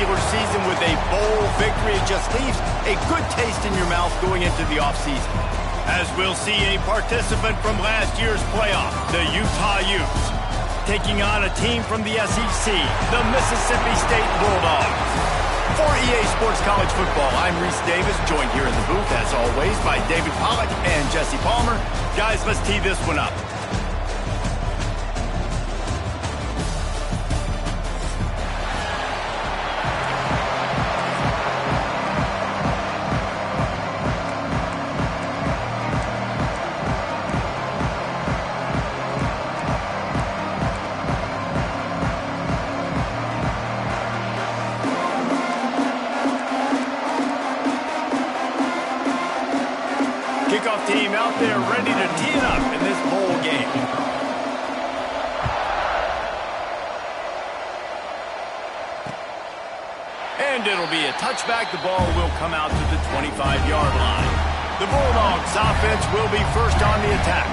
regular season with a bowl victory. It just leaves a good taste in your mouth going into the offseason. As we'll see a participant from last year's playoff, the Utah Utes, taking on a team from the SEC, the Mississippi State Bulldogs. For EA Sports College Football, I'm Reese Davis, joined here in the booth, as always, by David Pollack and Jesse Palmer. Guys, let's tee this one up. Kickoff team out there ready to tee it up in this bowl game. And it'll be a touchback. The ball will come out to the 25-yard line. The Bulldogs offense will be first on the attack.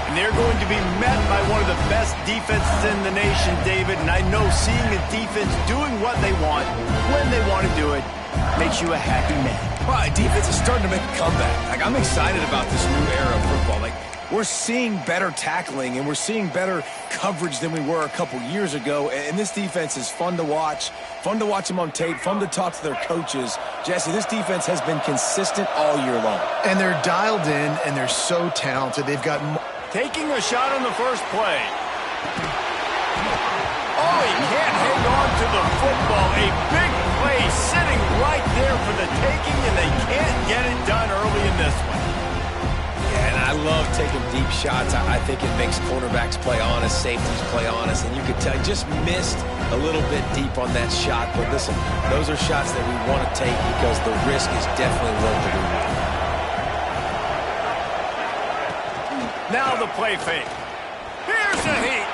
And they're going to be met by one of the best defenses in the nation, David. And I know seeing a defense doing what they want, when they want to do it, makes you a happy man. Well, defense is starting to make a comeback. Like, I'm excited about this new era of football. Like, we're seeing better tackling and we're seeing better coverage than we were a couple years ago. And this defense is fun to watch them on tape, fun to talk to their coaches. Jesse, this defense has been consistent all year long. And they're dialed in and they're so talented. They've got... Taking a shot on the first play. Oh, he can't hang on to the football. A big play sitting right there for the taking, and they can't get it done early in this one. Yeah, and I love taking deep shots. I think it makes cornerbacks play honest, safeties play honest, and you could tell just missed a little bit deep on that shot. But listen, those are shots that we want to take because the risk is definitely worth the reward. Now the play fake. Here's the heat.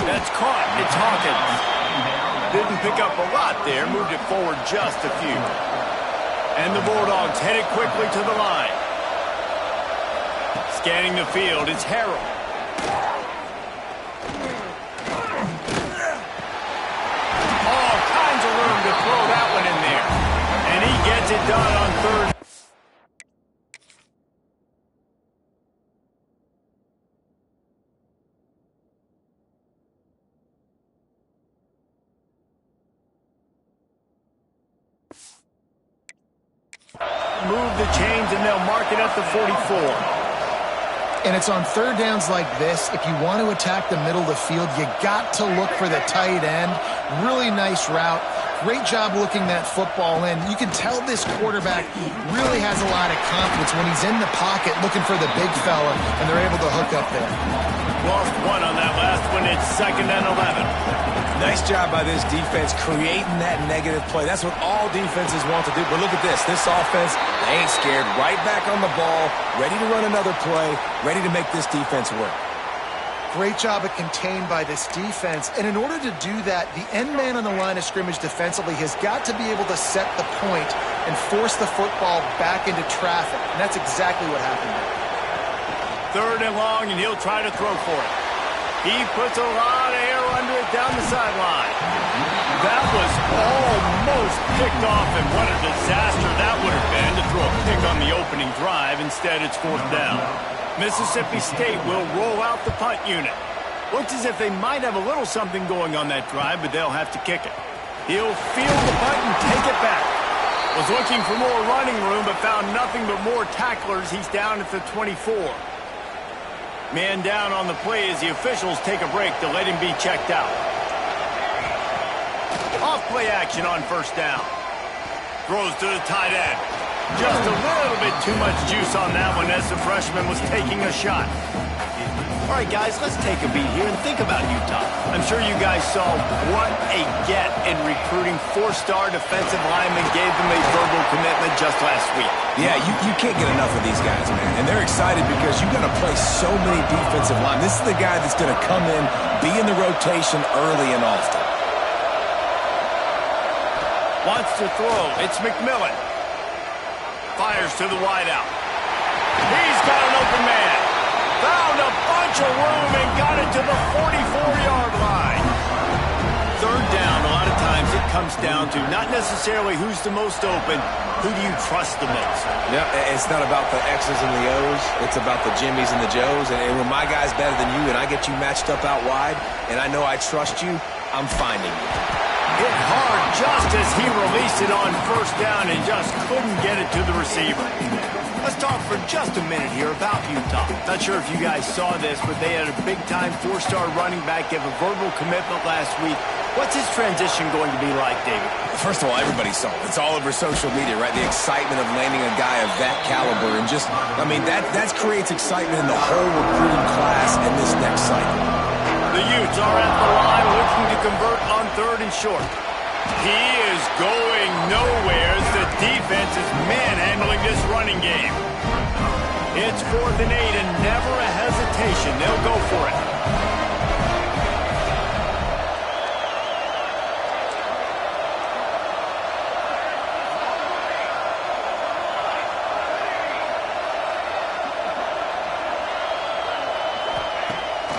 That's caught. It's Hawkins. Didn't pick up a lot there. Moved it forward just a few. And the Bulldogs headed quickly to the line. Scanning the field, it's Harrell. All kinds of room to throw that one in there. And he gets it done on third. Move the chains and they'll mark it at the 44. And it's on third downs like this. If you want to attack the middle of the field, you got to look for the tight end. Really nice route. Great job looking that football in. You can tell this quarterback really has a lot of confidence when he's in the pocket looking for the big fella, and they're able to hook up there. Lost one on that last one. It's 2nd and 11. Nice job by this defense creating that negative play. That's what all defenses want to do. But look at this. This offense, they ain't scared. Right back on the ball, ready to run another play, ready to make this defense work. Great job of contained by this defense. And in order to do that, the end man on the line of scrimmage defensively has got to be able to set the point and force the football back into traffic. And that's exactly what happened there. 3rd and long, and he'll try to throw for it. He puts a lot of air under it down the sideline. That was almost picked off, and what a disaster that would have been to throw a pick on the opening drive. Instead, it's 4th down. Mississippi State will roll out the punt unit. Looks as if they might have a little something going on that drive, but they'll have to kick it. He'll field the punt and take it back. Was looking for more running room, but found nothing but more tacklers. He's down at the 24. Man down on the play as the officials take a break to let him be checked out. Off play action on 1st down. Throws to the tight end. Just a little bit too much juice on that one as the freshman was taking a shot. All right, guys, let's take a beat here and think about Utah. I'm sure you guys saw what a get in recruiting 4-star defensive linemen, gave them a verbal commitment just last week. Yeah, you can't get enough of these guys, man. And they're excited because you're going to play so many defensive linemen. This is the guy that's going to come in, be in the rotation early and often. Wants to throw. It's McMillan. Fires to the wideout. He's got an open man. Found a bunch of room and got it to the 44-yard line. 3rd down, a lot of times it comes down to. Not necessarily who's the most open, who do you trust the most? Yeah, it's not about the X's and the O's. It's about the Jimmys and the Joes. And when my guy's better than you and I get you matched up out wide and I know I trust you, I'm finding you. Hit hard just as he released it on first down and just couldn't get it to the receiver. Let's talk for just a minute here about Utah. Not sure if you guys saw this, but they had a big-time four-star running back give a verbal commitment last week. What's his transition going to be like, David? First of all, everybody saw it. It's all over social media, right? The excitement of landing a guy of that caliber. And just, I mean, that creates excitement in the whole recruiting class in this next cycle. The Utes are at the line looking to convert on 3rd and short. He is going nowhere as the defense is manhandling this running game. It's 4th and 8 and never a hesitation. They'll go for it.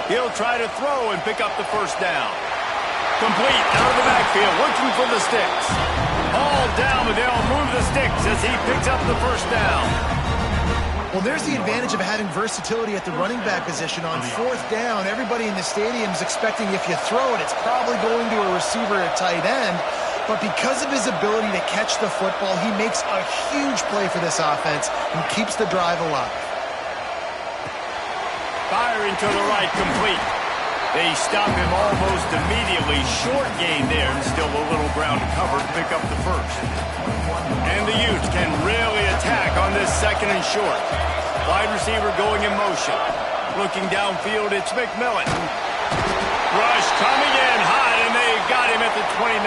He'll try to throw and pick up the first down. Complete out of the backfield, looking for the sticks. Hauled down, but they'll move the sticks as he picks up the first down. Well, there's the advantage of having versatility at the running back position. On 4th down, everybody in the stadium is expecting if you throw it, it's probably going to a receiver at tight end. But because of his ability to catch the football, he makes a huge play for this offense and keeps the drive alive. Firing to the right, complete. They stop him almost immediately. Short gain there, and still a little ground to cover to pick up the first. And the Utes can really attack on this 2nd and short. Wide receiver going in motion. Looking downfield, it's McMillan. Rush coming in hot, and they've got him at the 29.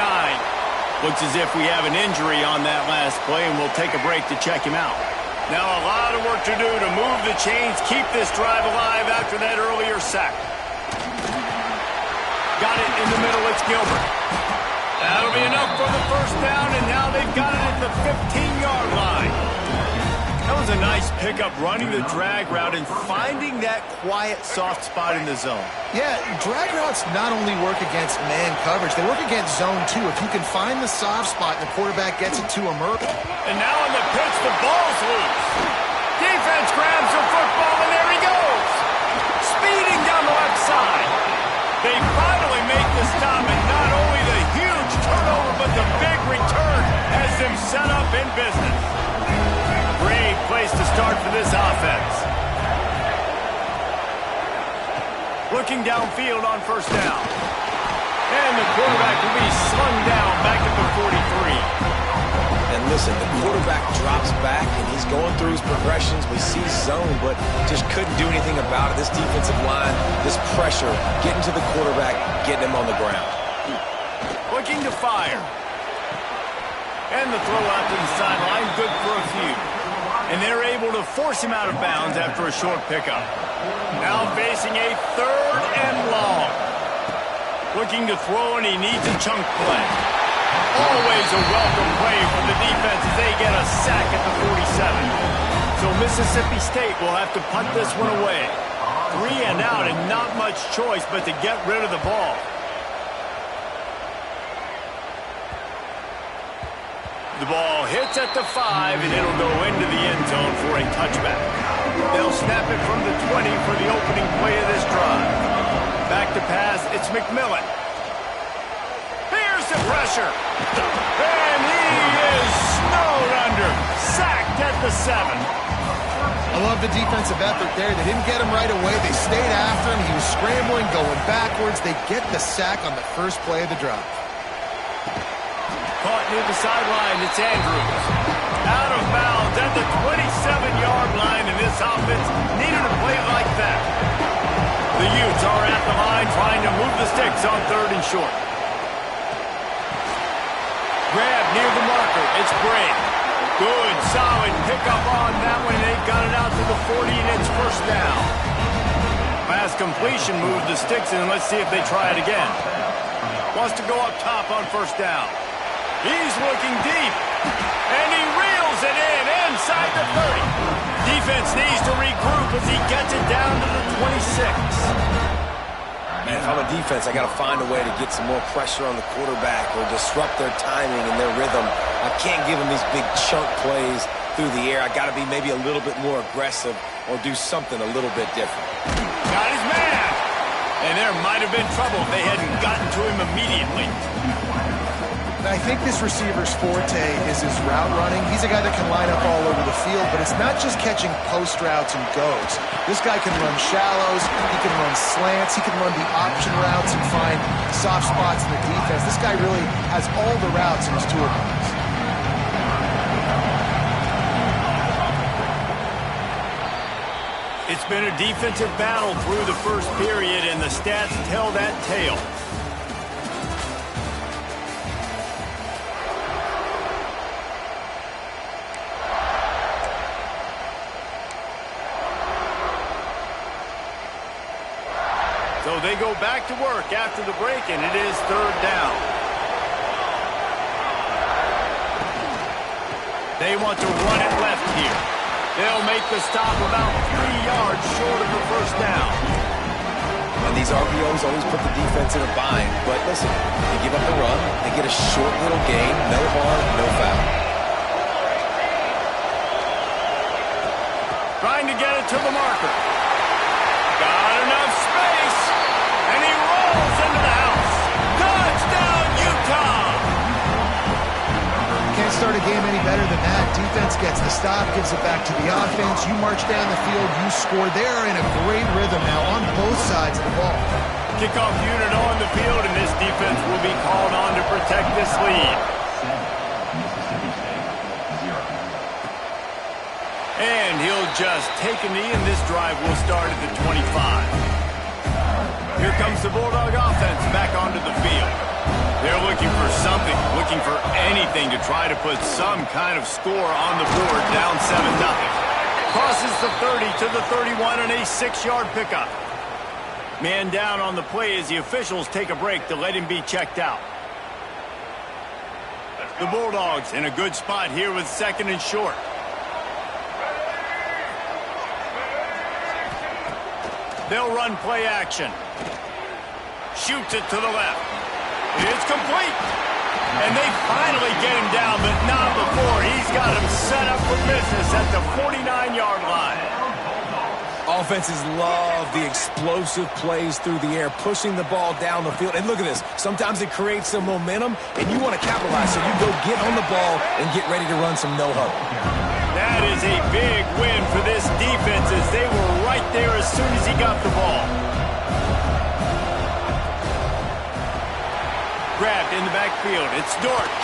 Looks as if we have an injury on that last play, and we'll take a break to check him out. Now a lot of work to do to move the chains, keep this drive alive after that earlier sack. Got it in the middle, it's Gilbert. That'll be enough for the first down, and now they've got it at the 15-yard line. That was a nice pickup, running the drag route and finding that quiet, soft spot in the zone. Yeah, drag routes not only work against man coverage, they work against zone too. If you can find the soft spot and the quarterback gets it to him early. And now on the pitch, the ball's loose. Defense grabs the football, and there he goes. Speeding down the left side. They finally make the stop, and not only the huge turnover, but the big return has them set up in business. Great place to start for this offense. Looking downfield on first down. And the quarterback will be slung down back at the 43. And listen, the quarterback drops back, and he's going through his progressions. We see zone, but just couldn't do anything about it. This defensive line, this pressure, getting to the quarterback, getting him on the ground. Looking to fire. And the throw out to the sideline, good for a few. And they're able to force him out of bounds after a short pickup. Now facing a 3rd and long. Looking to throw, and he needs a chunk play. Always a welcome play for the defense as they get a sack at the 47. So Mississippi State will have to punt this one away. 3 and out and not much choice but to get rid of the ball. The ball hits at the 5, and it'll go into the end zone for a touchback. They'll snap it from the 20 for the opening play of this drive. Back to pass, it's McMillan. Here's the pressure. And he is snowed under. Sacked at the 7. I love the defensive effort there. They didn't get him right away. They stayed after him. He was scrambling, going backwards. They get the sack on the first play of the drive. Caught near the sideline, it's Andrews. Out of bounds at the 27-yard line, and this offense needed a play like that. The Utes are at the line trying to move the sticks on 3rd and short. Grab near the marker, it's Bray. Good, solid pickup on that one, and they've got it out to the 40, and it's first down. Pass completion moved the sticks, and let's see if they try it again. Wants to go up top on first down. He's looking deep, and he reels it in inside the 30. Defense needs to regroup as he gets it down to the 26. Man, if I'm a defense, I got to find a way to get some more pressure on the quarterback or disrupt their timing and their rhythm. I can't give them these big chunk plays through the air. I got to be maybe a little bit more aggressive or do something a little bit different. Got his man. And there might have been trouble if they hadn't gotten to him immediately. I think this receiver's forte is his route running. He's a guy that can line up all over the field, but it's not just catching post routes and goes. This guy can run shallows, he can run slants, he can run the option routes and find soft spots in the defense. This guy really has all the routes in his toolbox. It's been a defensive battle through the first period, and the stats tell that tale. So they go back to work after the break, and it is third down. They want to run it left here. They'll make the stop about 3 yards short of the first down. And these RPOs always put the defense in a bind. But listen, they give up the run, they get a short little gain, no harm, no foul. Trying to get it to the marker. Got enough space, and he rolls into the house. Touchdown, Utah! Can't start a game any better than that. Defense gets the stop, gives it back to the offense. You march down the field, you score. They're in a great rhythm now on both sides of the ball. Kickoff unit on the field, and this defense will be called on to protect this lead. And he'll just take a knee, and this drive will start at the 25. Here comes the Bulldog offense back onto the field. They're looking for something, looking for anything to try to put some kind of score on the board, down 7-0. Crosses the 30 to the 31 and a 6-yard pickup. Man down on the play as the officials take a break to let him be checked out. The Bulldogs in a good spot here with second and short. They'll run play action. Shoots it to the left. It's complete. And they finally get him down, but not before. He's got him set up for business at the 49-yard line. Offenses love the explosive plays through the air, pushing the ball down the field. And look at this. Sometimes it creates some momentum, and you want to capitalize. So you go get on the ball and get ready to run some no-huddle. That is a big win for this defense as they were right there as soon as he got the ball. Grabbed in the backfield. It's Dortch.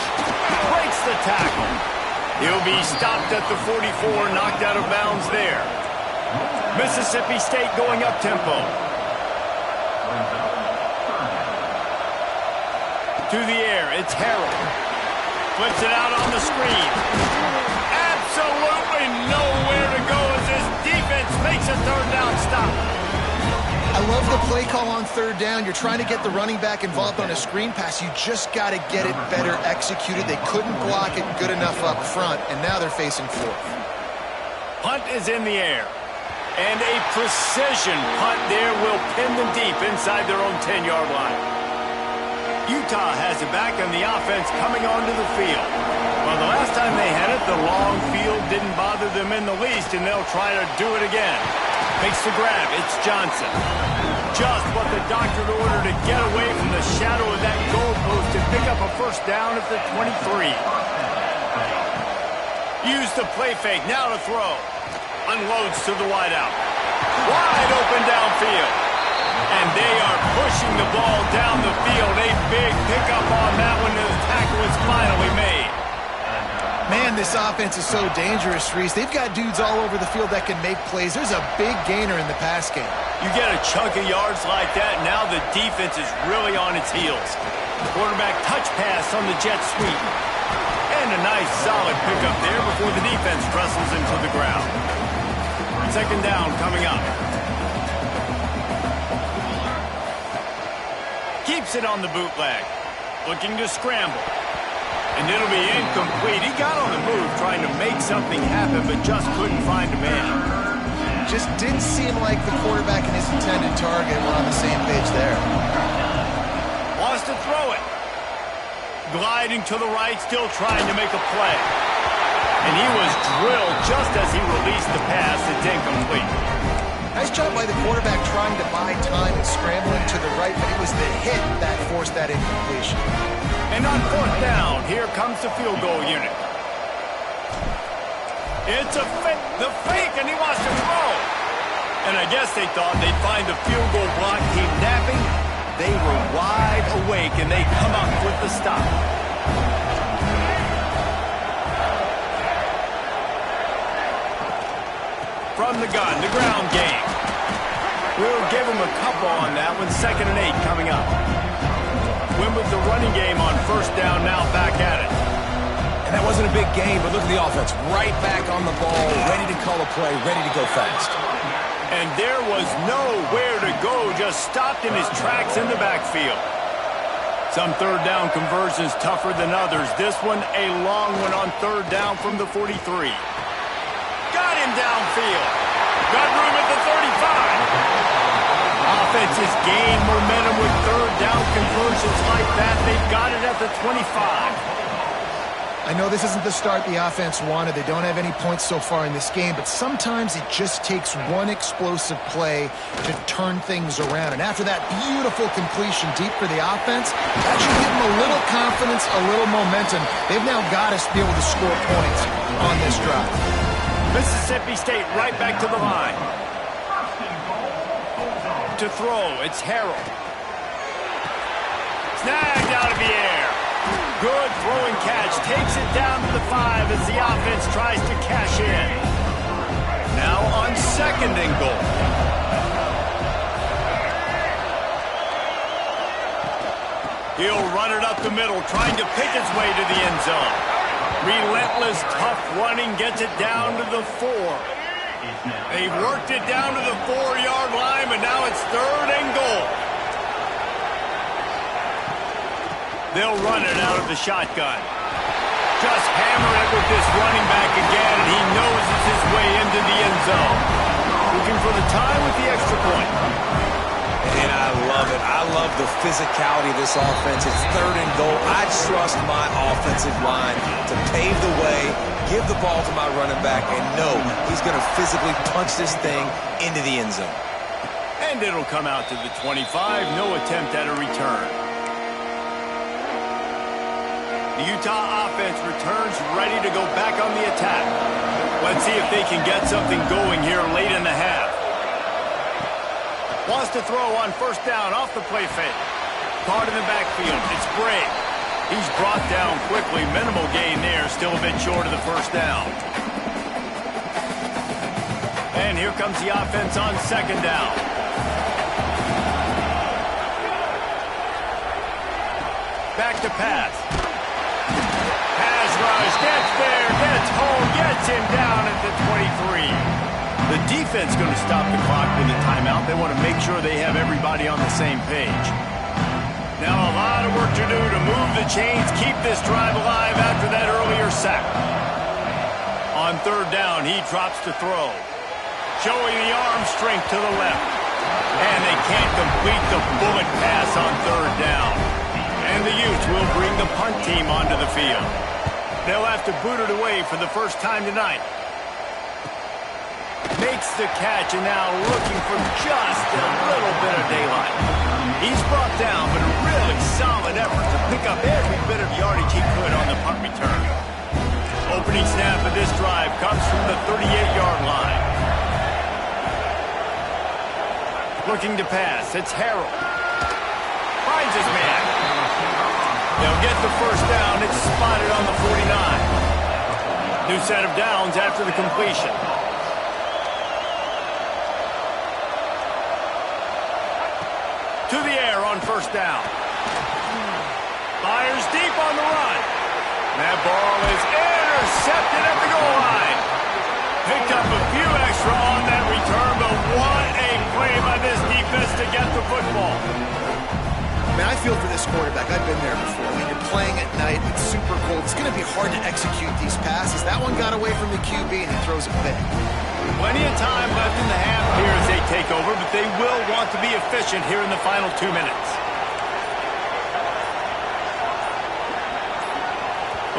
Breaks the tackle. He'll be stopped at the 44, knocked out of bounds there. Mississippi State going up-tempo. To the air, it's Harrell. Flips it out on the screen. Absolutely nowhere to go as this defense makes a third down stop. I love the play call on third down. You're trying to get the running back involved on a screen pass. You just got to get it better executed. They couldn't block it good enough up front, and now they're facing fourth. Punt is in the air. And a precision punt there will pin them deep inside their own 10-yard line. Utah has it back on the offense coming onto the field. Well, the last time they had it, the long field didn't bother them in the least, and they'll try to do it again. Makes the grab. It's Johnson. Just what the doctor ordered to get away from the shadow of that goalpost and pick up a first down at the 23. Use the play fake. Now to throw. Unloads to the wideout. Wide open downfield. And they are pushing the ball down the field. A big pickup on that one. The tackle is finally made. Man, this offense is so dangerous, Reese. They've got dudes all over the field that can make plays. There's a big gainer in the pass game. You get a chunk of yards like that, now the defense is really on its heels. Quarterback touch pass on the jet sweep. And a nice solid pickup there before the defense wrestles him to the ground. Second down coming up. Keeps it on the bootleg. Looking to scramble. And it'll be incomplete. He got on the move trying to make something happen, but just couldn't find a man. just didn't seem like the quarterback and his intended target were on the same page there. Wants to throw it. Gliding to the right, still trying to make a play. And he was drilled just as he released the pass. It's incomplete. Nice job by the quarterback trying to buy time and scrambling to the right, but it was the hit that forced that incompletion. And on fourth down, here comes the field goal unit. It's the fake, and he wants to throw. And I guess they thought they'd find the field goal block team napping. They were wide awake, and they come up with the stop. From the gun, the ground game. We'll give him a couple on that one. 2nd and 8 coming up. Win with the running game on first down, now back at it. And that wasn't a big game, but look at the offense. Right back on the ball, ready to call a play, ready to go fast. And there was nowhere to go, just stopped in his tracks in the backfield. Some third down conversions tougher than others. This one, a long one on third down from the 43. Got him downfield. Got room at the 35. Offenses gain momentum with third down conversions like that. They've got it at the 25. I know this isn't the start the offense wanted. They don't have any points so far in this game, but sometimes it just takes one explosive play to turn things around. And after that beautiful completion deep for the offense, that should give them a little confidence, a little momentum. They've now got to be able to score points on this drive. Mississippi State right back to the line. To throw, it's Harrell. Snagged out of the air. Good throwing catch. Takes it down to the 5 as the offense tries to cash in. Now on 2nd and goal. He'll run it up the middle, trying to pick his way to the end zone. Relentless, tough running gets it down to the 4. They've worked it down to the 4-yard line, but now it's 3rd and goal. They'll run it out of the shotgun. Just hammer it with this running back again, and he noses his way into the end zone. Looking for the tie with the extra point. And I love it. I love the physicality of this offense. It's 3rd and goal. I trust my offensive line to pave the way, give the ball to my running back, and know he's going to physically punch this thing into the end zone. And it'll come out to the 25. No attempt at a return. The Utah offense returns ready to go back on the attack. Let's see if they can get something going here late in the half. Wants to throw on first down off the play fake. Caught in the backfield. It's Bray. He's brought down quickly. Minimal gain there. Still a bit short of the first down. And here comes the offense on 2nd down. Back to pass. Pass rush. Gets there. Gets home. Gets him down at the 23. The defense going to stop the clock with a timeout. They want to make sure they have everybody on the same page. Now a lot of work to do to move the chains, keep this drive alive after that earlier sack. On 3rd down, he drops to throw. Showing the arm strength to the left. And they can't complete the bullet pass on 3rd down. And the Utes will bring the punt team onto the field. They'll have to boot it away for the first time tonight. Makes the catch, and now looking for just a little bit of daylight. He's brought down, but a really solid effort to pick up every bit of yardage he could on the punt return. Opening snap of this drive comes from the 38-yard line. Looking to pass, it's Harrell. Finds his man. They'll get the first down. It's spotted on the 49. New set of downs after the completion. To the air on first down. Fires deep on the run. That ball is intercepted at the goal line. Picked up a few extra on that return, but what a play by this defense to get the football. Man, I feel for this quarterback. I've been there before. When you're playing at night, it's super cold. It's going to be hard to execute these passes. That one got away from the QB, and he throws it big. Plenty of time left in the half here as they take over, but they will want to be efficient here in the final 2 minutes.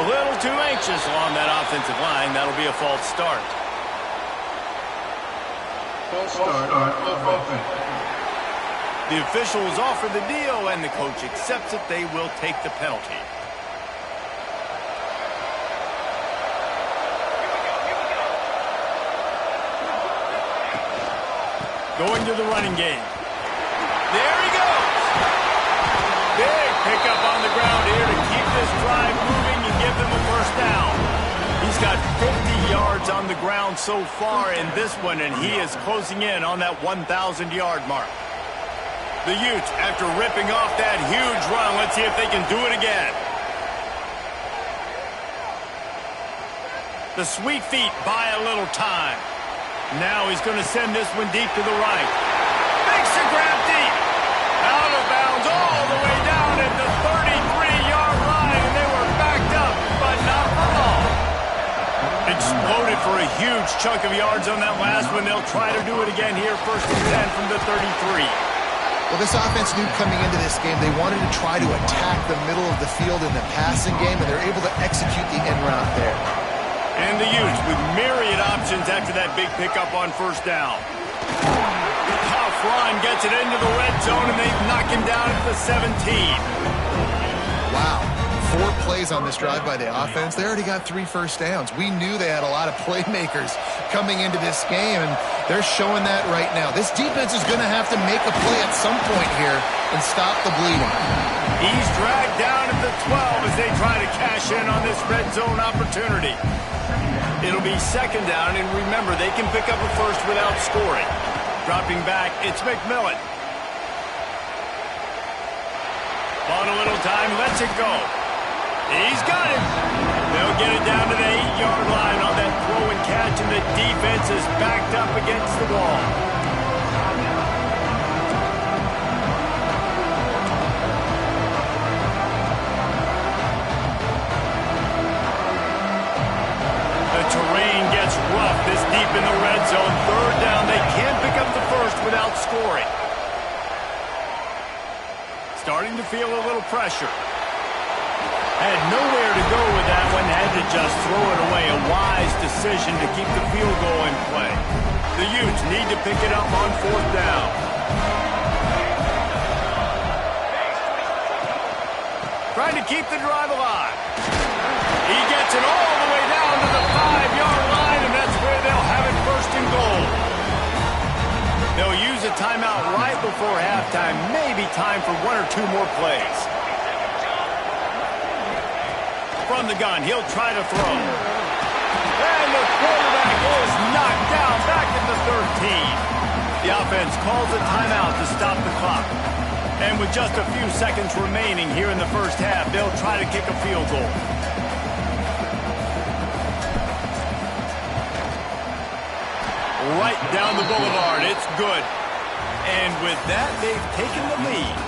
A little too anxious along that offensive line. That'll be a false start. False start of offense. The officials offer the deal, and the coach accepts it. They will take the penalty. Going to the running game. There he goes. Big pickup on the ground here to keep this drive moving and give them a first down. He's got 50 yards on the ground so far in this one, and he is closing in on that 1,000-yard mark. The Utes, after ripping off that huge run, let's see if they can do it again. The sweet feet buy a little time. Now he's going to send this one deep to the right. Makes the grab deep. Out of bounds all the way down at the 33-yard line, and they were backed up, but not for long. Exploded for a huge chunk of yards on that last one. They'll try to do it again here, 1st and 10 from the 33. Well, this offense knew coming into this game they wanted to try to attack the middle of the field in the passing game, and they're able to execute the end route there. And the Utes with myriad options after that big pickup on first down. Tough run gets it into the red zone, and they knock him down at the 17. Wow. 4 plays on this drive by the offense. They already got 3 first downs. We knew they had a lot of playmakers coming into this game, and they're showing that right now. This defense is going to have to make a play at some point here and stop the bleeding. He's dragged down at the 12 as they try to cash in on this red zone opportunity. It'll be 2nd down, and remember, they can pick up a first without scoring. Dropping back, it's McMillan. On a little time, lets it go. He's got it. They'll get it down to the 8-yard line on that throw and catch, and the defense is backed up against the wall. The terrain gets rough this deep in the red zone. 3rd down, they can't pick up the first without scoring. Starting to feel a little pressure. Had nowhere to go with that one, had to just throw it away. A wise decision to keep the field goal in play. The Utes need to pick it up on 4th down. Trying to keep the drive alive. He gets it all the way down to the 5-yard line, and that's where they'll have it 1st and goal. They'll use a timeout right before halftime. Maybe time for 1 or 2 more plays. From the gun, he'll try to throw. And the quarterback is knocked down back at the 13. The offense calls a timeout to stop the clock. And with just a few seconds remaining here in the first half, they'll try to kick a field goal. Right down the boulevard, it's good. And with that, they've taken the lead.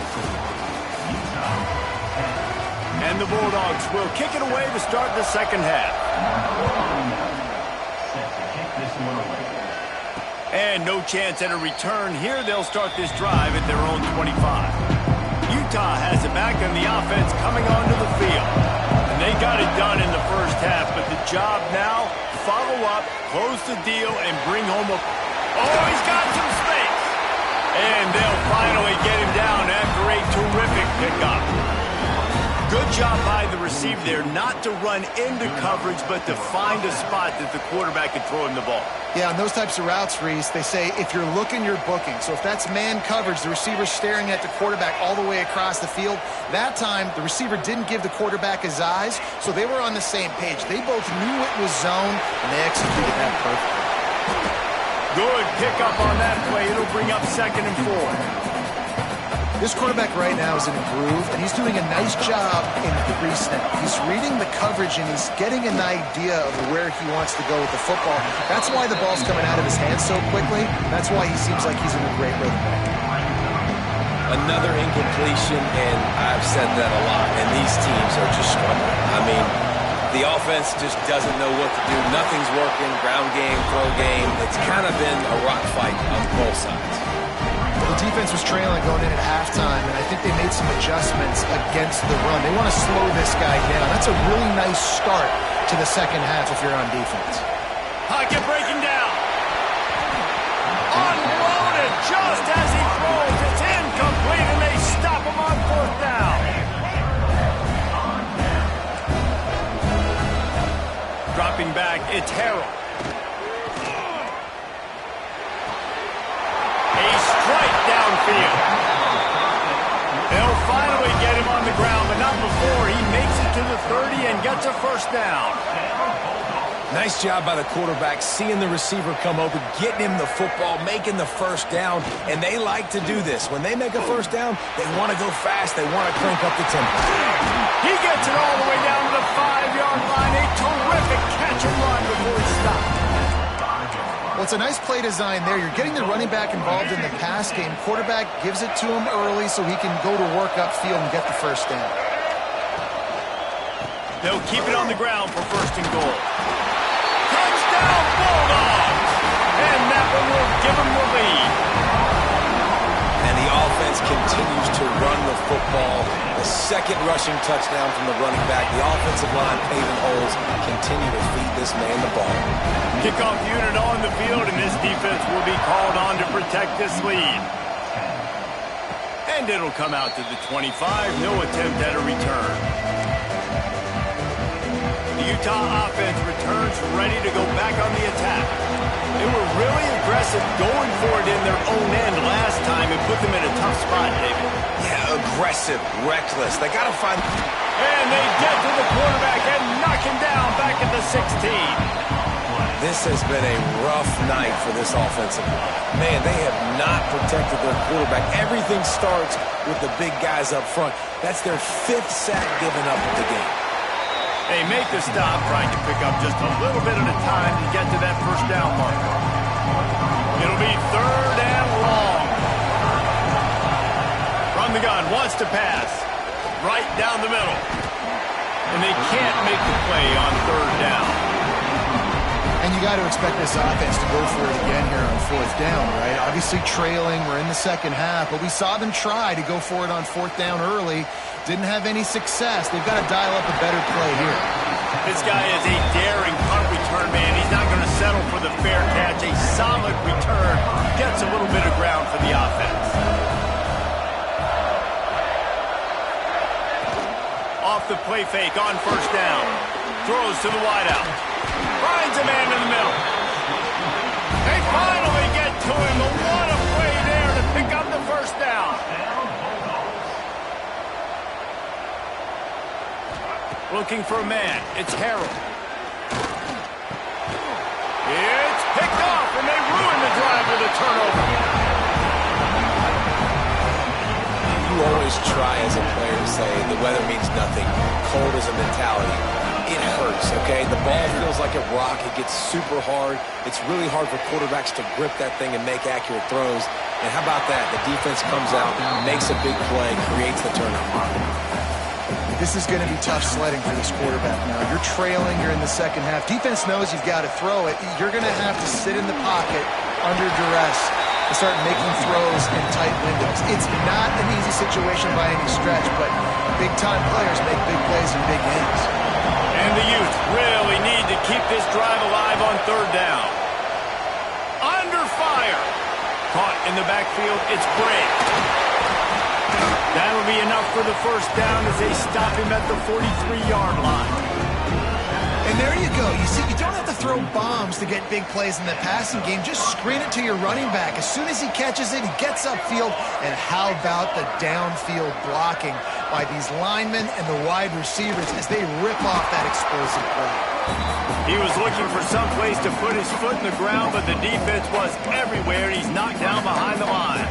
And the Bulldogs will kick it away to start the 2nd half. And no chance at a return here. They'll start this drive at their own 25. Utah has it back, and the offense coming onto the field. And they got it done in the first half, but the job now, follow up, close the deal, and bring home a... Oh, he's got some space! And they'll finally get him down after a terrific pickup. Good job by the receiver there, not to run into coverage, but to find a spot that the quarterback can throw him the ball. Yeah, on those types of routes, Reese, they say if you're looking, you're booking. So if that's man coverage, the receiver's staring at the quarterback all the way across the field. That time, the receiver didn't give the quarterback his eyes, so they were on the same page. They both knew it was zone, and they executed that perfectly. Good pickup on that play. It'll bring up 2nd and 4. This quarterback right now is in a groove, and he's doing a nice job in pre-snap. He's reading the coverage, and he's getting an idea of where he wants to go with the football. That's why the ball's coming out of his hands so quickly. That's why he seems like he's in a great rhythm. Another incompletion, and I've said that a lot, and these teams are just struggling. I mean, The offense just doesn't know what to do. Nothing's working. Ground game, throw game. It's kind of been a rock fight on both sides. Well, the defense was trailing going in at halftime, and I think they made some adjustments against the run. They want to slow this guy down. That's a really nice start to the second half if you're on defense. Pocket breaking down. Unloaded just as he throws. It's incomplete, and they stop him on fourth down. Dropping back, it's Harrell. A strike downfield. They'll finally get him on the ground, but not before he makes it to the 30 and gets a first down. Nice job by the quarterback, seeing the receiver come open, getting him the football, making the first down, and they like to do this. When they make a first down, they want to go fast. They want to crank up the tempo. He gets it all the way down to the 5-yard line. A terrific catch and run before he stopped. Well, it's a nice play design there. You're getting the running back involved in the pass game. Quarterback gives it to him early so he can go to work upfield and get the first down. They'll keep it on the ground for first and goal. Touchdown, Bulldogs! And that one will give them the lead. And the offense continues to run the football. The second rushing touchdown from the running back. The offensive line paving holes. Continue to feed this man the ball. Kickoff unit on the field, and this defense will be called on to protect this lead. And it'll come out to the 25. No attempt at a return. The Utah offense returns ready to go back on the attack. They were really aggressive going for it in their own end last time and put them in a tough spot, David. Yeah, aggressive, reckless. They got to find... And they get to the quarterback and knock him down back at the 16. This has been a rough night for this offensive line. Man, they have not protected their quarterback. Everything starts with the big guys up front. That's their 5th sack given up in the game. They make the stop, trying to pick up just a little bit at a time to get to that first down marker. It'll be 3rd and long. From the gun, wants to pass. Right down the middle. And they can't make the play on 3rd down. And you got to expect this offense to go for it again here on 4th down, right? Obviously trailing, we're in the second half, but we saw them try to go for it on 4th down early. Didn't have any success. They've got to dial up a better play here. This guy is a daring punt return man. He's not going to settle for the fair catch. A solid return. Gets a little bit of ground for the offense. Off the play fake on 1st down. Throws to the wideout. Finds a man in the middle. They finally get to him. But what a play there to pick up the first down. Looking for a man. It's Harrell. It's picked off, and they ruin the drive with a turnover. You always try as a player to say the weather means nothing. Cold is a mentality. It hurts, okay? The ball feels like a rock. It gets super hard. It's really hard for quarterbacks to grip that thing and make accurate throws. And how about that? The defense comes out, makes a big play, creates the turnover. This is going to be tough sledding for this quarterback now. You're trailing, you're in the second half. Defense knows you've got to throw it. You're going to have to sit in the pocket under duress and start making throws in tight windows. It's not an easy situation by any stretch, but big-time players make big plays in big games. And the Utes really need to keep this drive alive on 3rd down. Under fire. Caught in the backfield, it's Bray. That'll be enough for the first down as they stop him at the 43-yard line. And there you go. You see, you don't have to throw bombs to get big plays in the passing game. Just screen it to your running back. As soon as he catches it, he gets upfield. And how about the downfield blocking by these linemen and the wide receivers as they rip off that explosive play? He was looking for some place to put his foot in the ground, but the defense was everywhere. He's knocked down behind the line.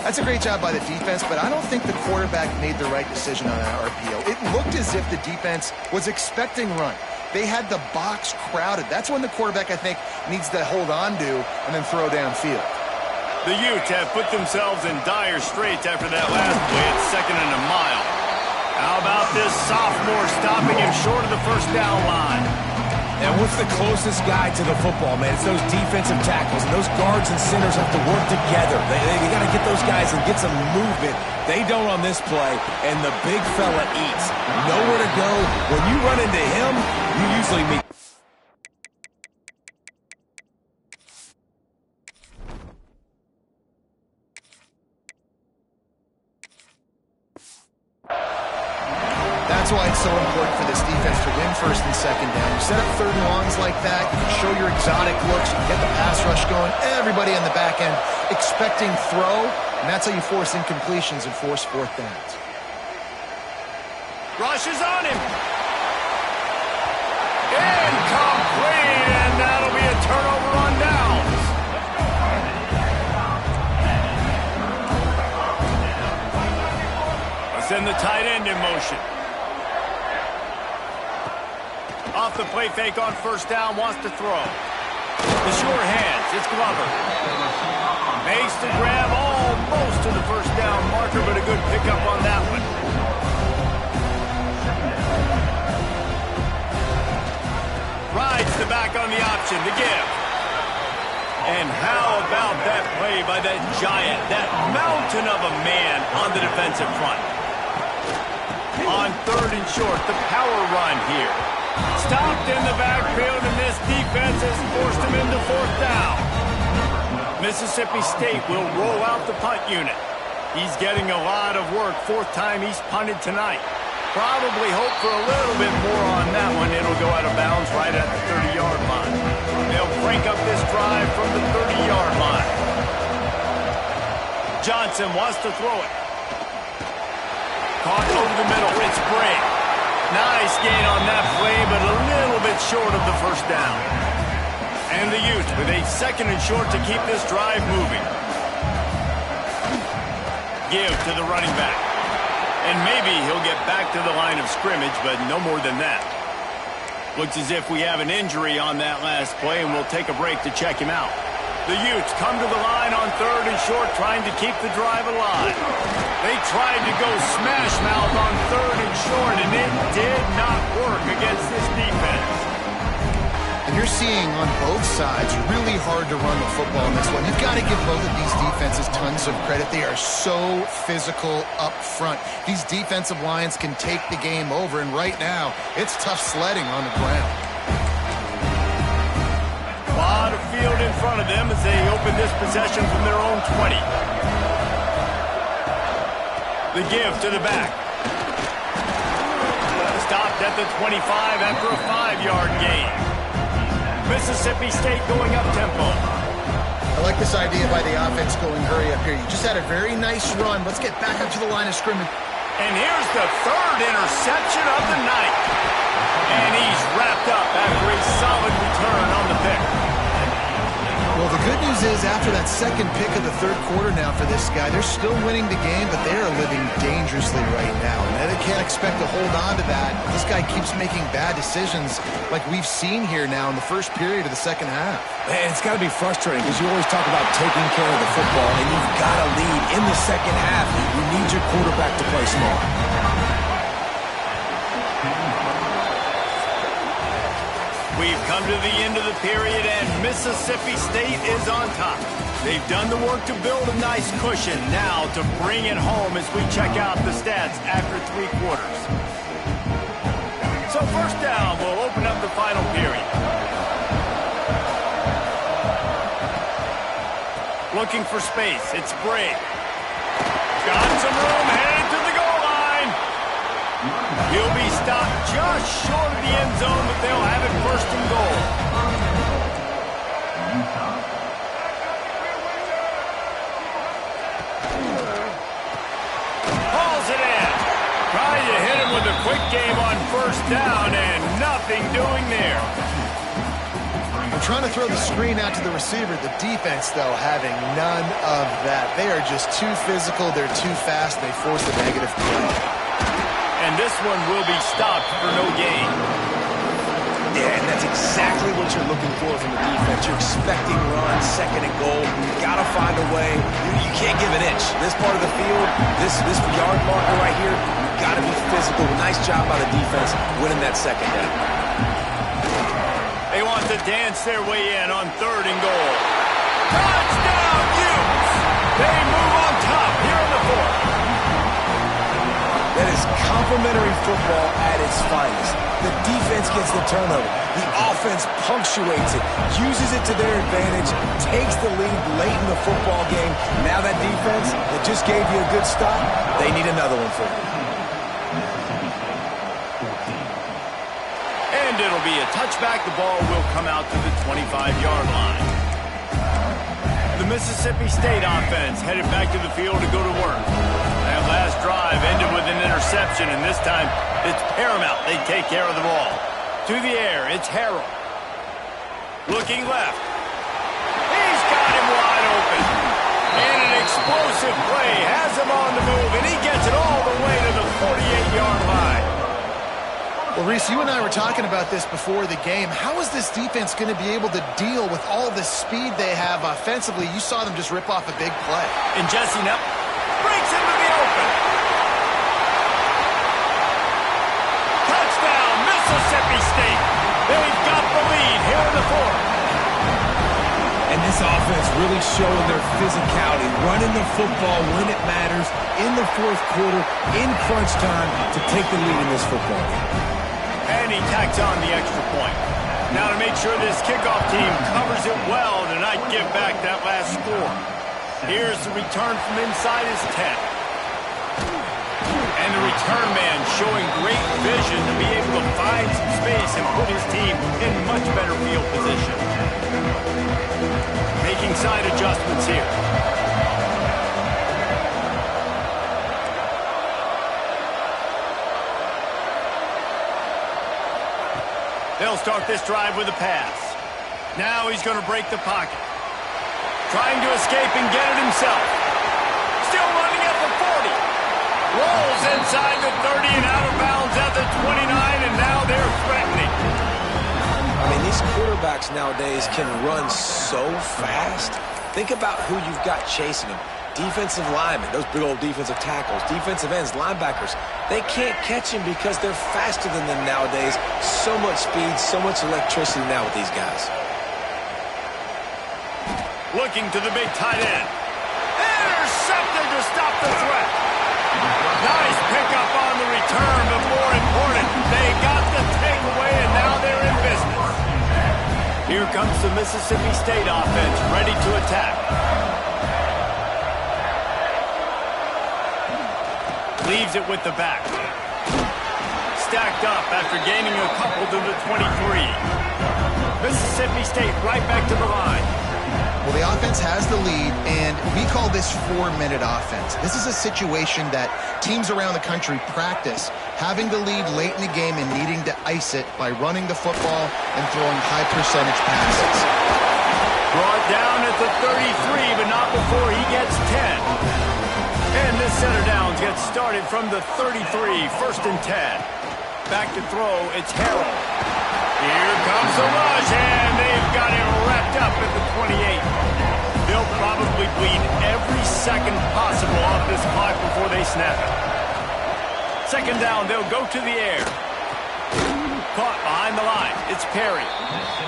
That's a great job by the defense, but I don't think the quarterback made the right decision on that RPO. It looked as if the defense was expecting run. They had the box crowded. That's when the quarterback, I think, needs to hold on to and then throw downfield. The Utes have put themselves in dire straits after that last play at 2nd and a mile. How about this sophomore stopping him short of the first down line? And what's the closest guy to the football, man? It's those defensive tackles, and those guards and centers have to work together. They got to get those guys and get some movement. They don't on this play, and the big fella eats. Nowhere to go. When you run into him, you usually meet. That's why it's so important for this defense to win first and second down. You set up third and longs like that, you can show your exotic looks, you can get the pass rush going, everybody on the back end expecting throw, and that's how you force incompletions and force fourth downs. Rush is on him. Incomplete, and that'll be a turnover on downs. Let's send the tight end in motion. Off the play fake on first down, wants to throw. The sure hands, it's Glover. Makes the grab almost to the first down marker, but a good pickup on that one. Rides the back on the option, the give. And how about that play by that giant, that mountain of a man on the defensive front? On third and short, the power run here. Stopped in the backfield, and this defense has forced him into fourth down. Mississippi State will roll out the punt unit. He's getting a lot of work. Fourth time he's punted tonight. Probably hope for a little bit more on that one. It'll go out of bounds right at the 30-yard line. They'll crank up this drive from the 30-yard line. Johnson wants to throw it. Caught over the middle. It's Bray. Nice gain on that play, but a little bit short of the first down. And the Utes with a second and short to keep this drive moving. Give to the running back. And maybe he'll get back to the line of scrimmage, but no more than that. Looks as if we have an injury on that last play, and we'll take a break to check him out. The Utes come to the line on third and short, trying to keep the drive alive. They tried to go smash mouth on third and short, and it did not work against this defense. And you're seeing on both sides really hard to run the football in this one. You've got to give both of these defenses tons of credit. They are so physical up front. These defensive lines can take the game over, and right now, it's tough sledding on the ground. A lot of field in front of them as they open this possession from their own 20. The give to the back. Stopped at the 25 after a 5-yard gain. Mississippi State going up tempo. I like this idea by the offense going hurry up here. You just had a very nice run. Let's get back up to the line of scrimmage. And here's the third interception of the night. And he's wrapped up after a solid return on the pick. Well, the good news is after that second pick of the third quarter now for this guy, they're still winning the game, but they are living dangerously right now. And they can't expect to hold on to that. This guy keeps making bad decisions like we've seen here now in the first period of the second half. Man, it's got to be frustrating because you always talk about taking care of the football, and you've got to lead in the second half. You need your quarterback to play smart. We've come to the end of the period, and Mississippi State is on top. They've done the work to build a nice cushion. Now to bring it home as we check out the stats after 3 quarters. So first down, we'll open up the final period. Looking for space, it's Bray. Got some room, headed to the goal line. He'll be stopped just short of the end zone, but they'll have it first and goal. Hauls it in. Trying to hit him with a quick game on first down, and nothing doing there. They're trying to throw the screen out to the receiver. The defense, though, having none of that. They are just too physical. They're too fast. They force a negative play. And this one will be stopped for no gain. Yeah, and that's exactly what you're looking for from the defense. You're expecting runs, second and goal. You got to find a way. You can't give an inch. This part of the field, this yard marker right here, you Got to be physical. Nice job by the defense winning that second down. They want to dance their way in on 3rd and goal. Touchdown, Utes! They move on top here in the 4th. That is complimentary football at its finest. The defense gets the turnover. The offense punctuates it, uses it to their advantage, takes the lead late in the football game. Now that defense that just gave you a good stop, they need another one for you. And it'll be a touchback. The ball will come out to the 25-yard line. The Mississippi State offense headed back to the field to go to work. That last drive ended with an interception, and this time it's paramount they take care of the ball. To the air, it's Harrell. Looking left. He's got him wide open. And an explosive play has him on the move, and he gets it all the way to the 48-yard line. Well, Reese, you and I were talking about this before the game. How is this defense going to be able to deal with all the speed they have offensively? You saw them just rip off a big play. And Jesse Knapp breaks into the open. Touchdown, Mississippi State. They've got the lead here in the 4th. And this offense really showing their physicality, running the football when it matters, in the 4th quarter, in crunch time, to take the lead in this football game. And he tacks on the extra point. Now to make sure this kickoff team covers it well to not give back that last score. Here's the return from inside his 10. And the return man showing great vision to be able to find some space and put his team in much better field position. Making side adjustments here. They'll start this drive with a pass. Now he's going to break the pocket. Trying to escape and get it himself. Still running at the 40. Rolls inside the 30 and out of bounds at the 29, and now they're threatening. I mean, these quarterbacks nowadays can run so fast. Think about who you've got chasing them. Defensive linemen, those big old defensive tackles, defensive ends, linebackers. They can't catch him because they're faster than them nowadays. So much speed, so much electricity now with these guys. Looking to the big tight end. Intercepted to stop the threat. Nice pickup on the return, but more important, they got the takeaway, and now they're in business. Here comes the Mississippi State offense, ready to attack. Leaves it with the back. Stacked up after gaining a couple to the 23. Mississippi State right back to the line. Well, the offense has the lead, and we call this 4-minute offense. This is a situation that teams around the country practice, having the lead late in the game and needing to ice it by running the football and throwing high-percentage passes. Brought down at the 33, but not before he gets 10. And this set of downs gets started from the 33, 1st and 10. Back to throw, it's Harrell. Here comes the rush, and they've got him wrapped up at the 28. They'll probably bleed every second possible off this clock before they snap it. 2nd down, they'll go to the air. Caught behind the line, it's Perry.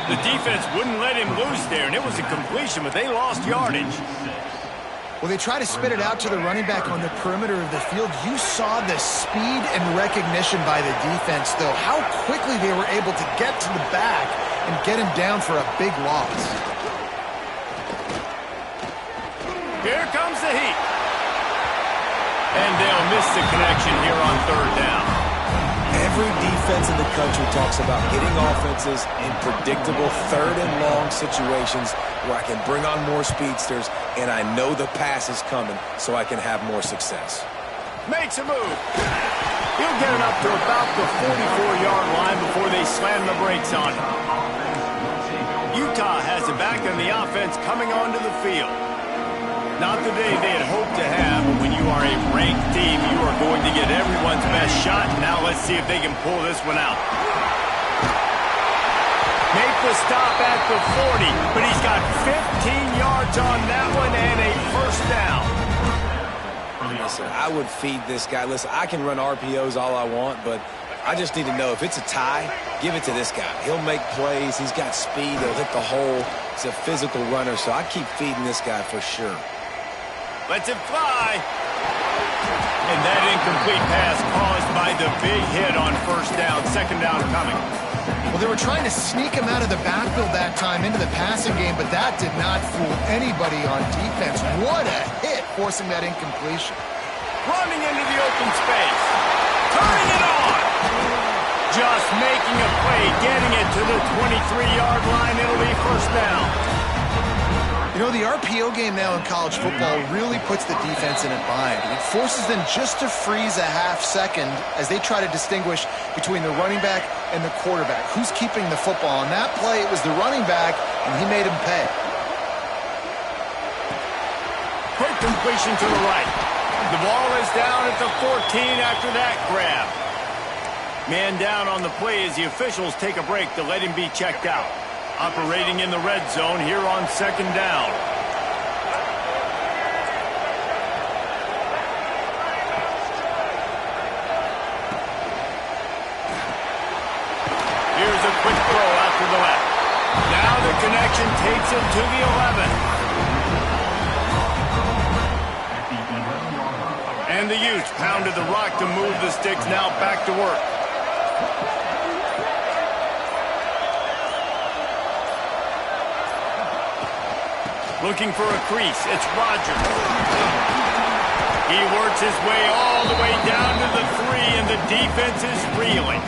The defense wouldn't let him loose there, and it was a completion, but they lost yardage. Well, they try to spit it out to the running back on the perimeter of the field. You saw the speed and recognition by the defense, though. How quickly they were able to get to the back and get him down for a big loss. Here comes the heat. And they'll miss the connection here on 3rd down. Every defense in the country talks about getting offenses in predictable 3rd and long situations where I can bring on more speedsters and I know the pass is coming so I can have more success. Makes a move. He'll get it up to about the 44-yard line before they slam the brakes on him. Utah has it back and the offense coming onto the field. Not the day they had hoped to have, but when you are a ranked team, you are going to get everyone's best shot. Now let's see if they can pull this one out. Make the stop at the 40, but he's got 15 yards on that one and a 1st down. Listen, I would feed this guy. Listen, I can run RPOs all I want, but I just need to know if it's a tie, give it to this guy. He'll make plays. He's got speed. He'll hit the hole. He's a physical runner, so I keep feeding this guy for sure. Lets it fly. And that incomplete pass caused by the big hit on first down. Second down coming. Well, they were trying to sneak him out of the backfield that time into the passing game, but that did not fool anybody on defense. What a hit, forcing that incompletion. Running into the open space. Turning it on. Just making a play, getting it to the 23-yard line. It'll be first down. You know, the RPO game now in college football really puts the defense in a bind. It forces them just to freeze a half second as they try to distinguish between the running back and the quarterback. Who's keeping the football? On that play, it was the running back, and he made him pay. Quick completion to the right. The ball is down at the 14 after that grab. Man down on the play as the officials take a break to let him be checked out. Operating in the red zone here on second down. Here's a quick throw out to the left. Now the connection takes it to the 11. And the Utes pounded the rock to move the sticks now back to work. Looking for a crease. It's Rodgers. He works his way all the way down to the 3, and the defense is reeling.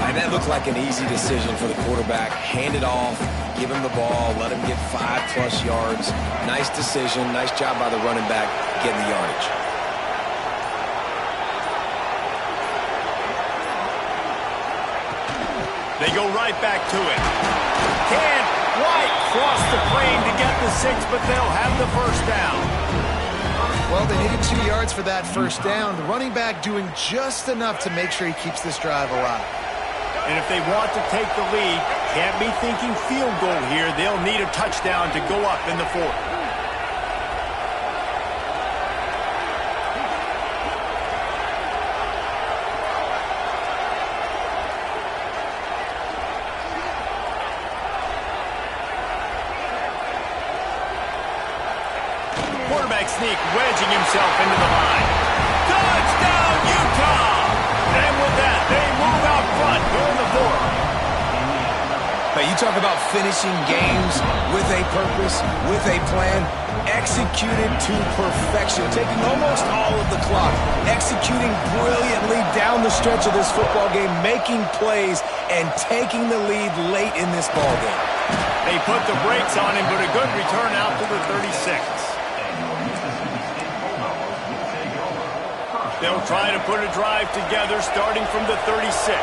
And that looked like an easy decision for the quarterback. Hand it off, give him the ball, let him get 5+ yards. Nice decision. Nice job by the running back getting the yardage. They go right back to it. Can't quite cross the plane to get the 6, but they'll have the first down. Well, they needed 2 yards for that first down. The running back doing just enough to make sure he keeps this drive alive. And if they want to take the lead, can't be thinking field goal here. They'll need a touchdown to go up in the 4th. Quarterback sneak, wedging himself into the line. Touchdown, Utah! And with that, they move out front here in the 4th. Now, you talk about finishing games with a purpose, with a plan, executed to perfection, taking almost all of the clock, executing brilliantly down the stretch of this football game, making plays, and taking the lead late in this ball game. They put the brakes on him, but a good return out to the 36. They'll try to put a drive together starting from the 36.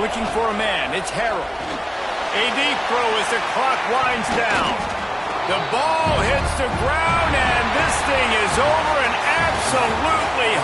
Looking for a man, it's Harrell. A deep throw as the clock winds down. The ball hits the ground, and this thing is over, an absolute